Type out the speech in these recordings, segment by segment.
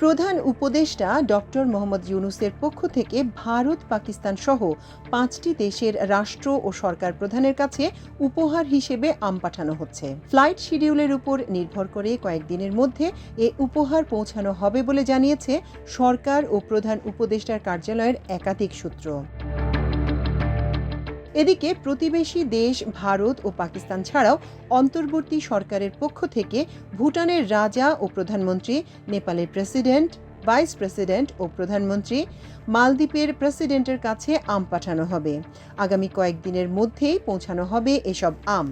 প্রধান উপদেষ্টা ডক্টর মোহাম্মদ ইউনূসের পক্ষ থেকে ভারত, পাকিস্তান সহ ৫টি দেশের রাষ্ট্র ও সরকার প্রধানের কাছে উপহার হিসেবে আম পাঠানো হচ্ছে। ফ্লাইট শিডিউলের উপর নির্ভর করে কয়েকদিনের মধ্যে এ উপহার পৌঁছানো হবে বলে জানিয়েছে সরকার ও প্রধান উপদেষ্টার কার্যালয়ের একাধিক সূত্র। এদিকে প্রতিবেশী দেশ ভারত ও পাকিস্তান ছাড়াও অন্তর্বর্তী সরকারের পক্ষ থেকে ভুটানের রাজা ও প্রধানমন্ত্রী, নেপালের প্রেসিডেন্ট, ভাইস প্রেসিডেন্ট ও প্রধানমন্ত্রী, মালদ্বীপের প্রেসিডেন্টের কাছে আম পাঠানো হবে। আগামী কয়েকদিনের মধ্যেই পৌঁছানো হবে এসব আম।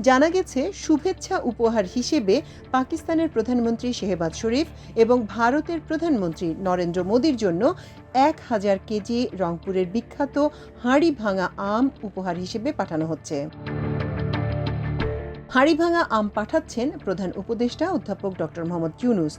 জানা গেছে, শুভেচ্ছা উপহার হিসেবে পাকিস্তানের প্রধানমন্ত্রী শেহবাজ শরীফ এবং ভারতের প্রধানমন্ত্রী নরেন্দ্র মোদির জন্য ১,০০০ কেজি রংপুরের বিখ্যাত হাড়িভাঙা আম উপহার হিসেবে পাঠানো হচ্ছে। হাড়িভাঙা আম পাঠাচ্ছেন প্রধান উপদেষ্টা অধ্যাপক ডক্টর মোহাম্মদ ইউনূস।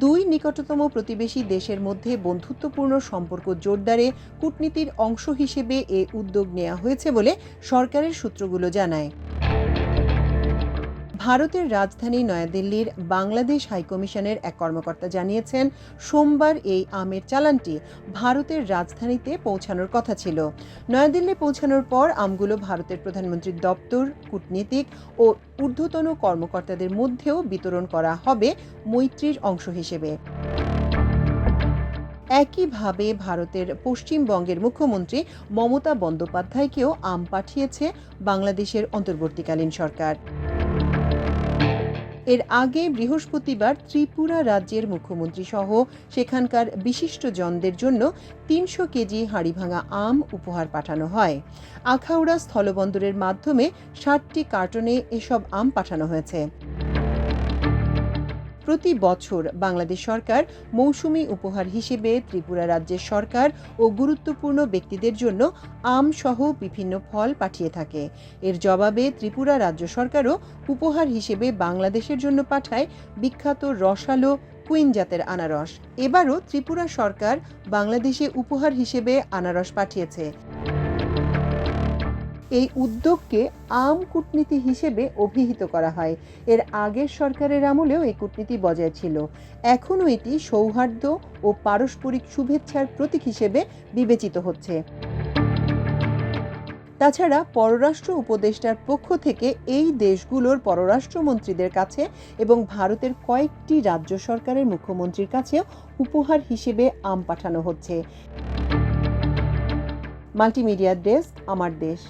দুই নিকটতম প্রতিবেশী দেশের মধ্যে বন্ধুত্বপূর্ণ সম্পর্ক জোরদারে কূটনীতির অংশ হিসেবে এ উদ্যোগ নেওয়া হয়েছে বলে সরকারের সূত্রগুলো জানায়। ভারতের রাজধানী নয়াদিল্লির বাংলাদেশ হাইকমিশনের এক কর্মকর্তা জানিয়েছেন, সোমবার এই আমের চালানটি ভারতের রাজধানীতে পৌঁছানোর কথা ছিল। নয়াদিল্লি পৌঁছানোর পর আমগুলো ভারতের প্রধানমন্ত্রীর দপ্তর, কূটনীতিক ও ঊর্ধ্বতন কর্মকর্তাদের মধ্যেও বিতরণ করা হবে মৈত্রীর অংশ হিসেবে। একইভাবে ভারতের পশ্চিমবঙ্গের মুখ্যমন্ত্রী মমতা বন্দ্যোপাধ্যায়কেও আম পাঠিয়েছে বাংলাদেশের অন্তর্বর্তীকালীন সরকার। এর আগে বৃহস্পতিবার ত্রিপুরা রাজ্যের মুখ্যমন্ত্রী সহ সেখানকার বিশিষ্টজনদের জন্য ৩০০ কেজি হাড়িভাঙা আম উপহার পাঠানো হয়। আখাউড়া স্থলবন্দরের মাধ্যমে ৬০টি কার্টনে এসব আম পাঠানো হয়েছে। প্রতি বছর বাংলাদেশ সরকার মৌসুমি উপহার হিসেবে ত্রিপুরা রাজ্যের সরকার ও গুরুত্বপূর্ণ ব্যক্তিদের জন্য আম সহ বিভিন্ন ফল পাঠিয়ে থাকে। এর জবাবে ত্রিপুরা রাজ্য সরকারও উপহার হিসেবে বাংলাদেশের জন্য পাঠায় বিখ্যাত রসালো কুইন জাতের আনারস। এবারও ত্রিপুরা সরকার বাংলাদেশে উপহার হিসেবে আনারস পাঠিয়েছে। এই উদ্যোগকে আম কূটনীতি হিসেবে অভিহিত করা হয়। এর আগের সরকারের আমলেও এই কূটনীতি বজায় ছিল। এখনও এটি সৌহার্দ্য ও পারস্পরিক শুভেচ্ছার প্রতীক হিসেবে বিবেচিত হচ্ছে। তাছাড়া পররাষ্ট্র উপদেষ্টার পক্ষ থেকে এই দেশগুলোর পররাষ্ট্রমন্ত্রীদের কাছে এবং ভারতের কয়েকটি রাজ্য সরকারের মুখ্যমন্ত্রীর কাছেও উপহার হিসেবে আম পাঠানো হচ্ছে। মাল্টিমিডিয়া ডেস্ক, আমার দেশ।